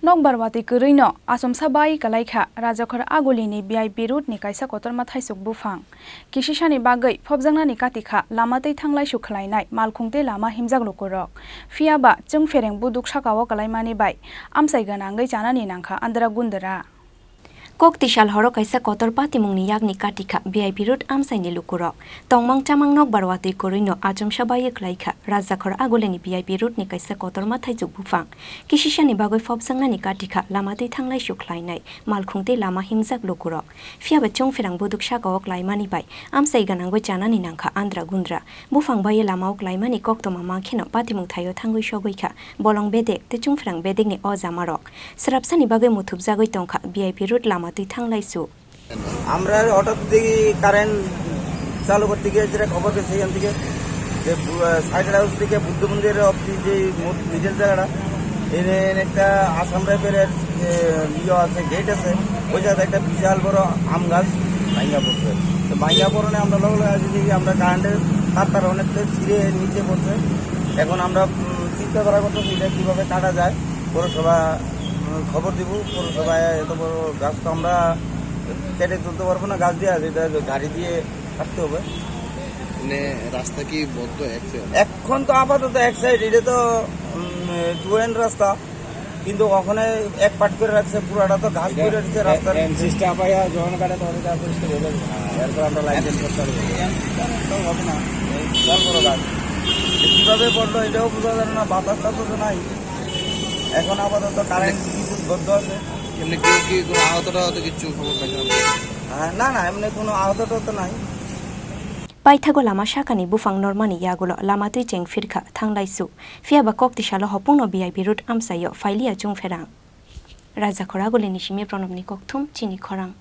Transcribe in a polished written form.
Nokbar Watwi Kwrwi no Achumsa bai Kwlaikha Rajakhor Agulini Baiwi route ni Kaisa Kotorma Thaichuk Buphang Kisisani bagui phobjangnani katikha lama tei thanglai su khlainai malkhungte lama himjak lokorok phiaba chungfereng buduk sakao kalaimani bai amsai ganangei chanani nangkha andra gundara Koktisal horo Kaisa Kotorpa timungni yakni katikha Baiwi route amsaini lukurok tongmang chamang Nokbar Watwi Kwrwi no Achumsa bai Kwlaikha Rajakhor Agulini Baiwi route ni Kaisa Kotorma Thaichuk Buphang Kisisani bagui phobjangnani katikha lama tei thanglai su khlainai malkhungte lama himjak lokurok phiaba chungferang buduk sakao kalaimani bai amsai ganangoi chanani nangkha andra gundra Buphang bai lamao kalaimani Kotorma mangkheno patimung thaio thangoi sogoikha bolong bedek te chungferang bedekni o jamarok srapsani bagui muthupjagoi tongkha Baiwi route lama আমরা হঠাৎ দেখি current চালু করতে গিয়ে যেটা খবর পেয়েছি এখান থেকে যে সাইড হাউস থেকে বুদ্ধ মন্দিরের অব্দি যে নিজের জায়গাটা এনে একটা আসাম রাইফেলের ইয়ে আছে গেট আছে ওই জায়গায় একটা বিশাল বড় আম গাছ ভাঙ্গা পড়ছে তো ভাঙ্গা পড়নে আমরা লগে আসি দেখি আমরা কারেন্টের তার অনেকটা ছিঁড়ে নিচে পড়ছে এখন আমরা চিন্তা করা করতে এটা কীভাবে কাটা যায় পৌরসভা খবর দিব পৌরসভায় এত বড় গাছ তো আমরা কেটে তুলতে পারবো না গাছ দিয়ে এটা গাড়ি দিয়ে কাটতে হবে মানে রাস্তা কি বদ্ধ এখন তো আপাতত এক সাইড এটা তো টু এন্ড রাস্তা কিন্তু ওখানে এক পাট করে রাখছে পুরোটা তো ঘাস করে রাখছে রাস্তার সিস্টেম পাইয়া যখন কাটে তখন পরিষ্কার হয়ে যাবে এরপর আমরা লাইসেন্স করতে পারবো হবে না বড় গাছ কীভাবে পড়লো এটাও বোঝা যাবে না বাতাস টাতাস নাই এখন আপাতত কারেন্ট বিদ্যুৎ বদ্ধ আছে এমনি কেউ কি কোনো আহত কিছু খবর পাইছিলাম না এমনি কোনো আহত তো নাই Paithago lama sakani Buphang normani yagulo lama tui cheng firkha thanglaisu phiaba koktisalo hopungno Baiwi route amsayo failia chungferang Rajakhor Agulini simi pranobni kokthum Chini Khorang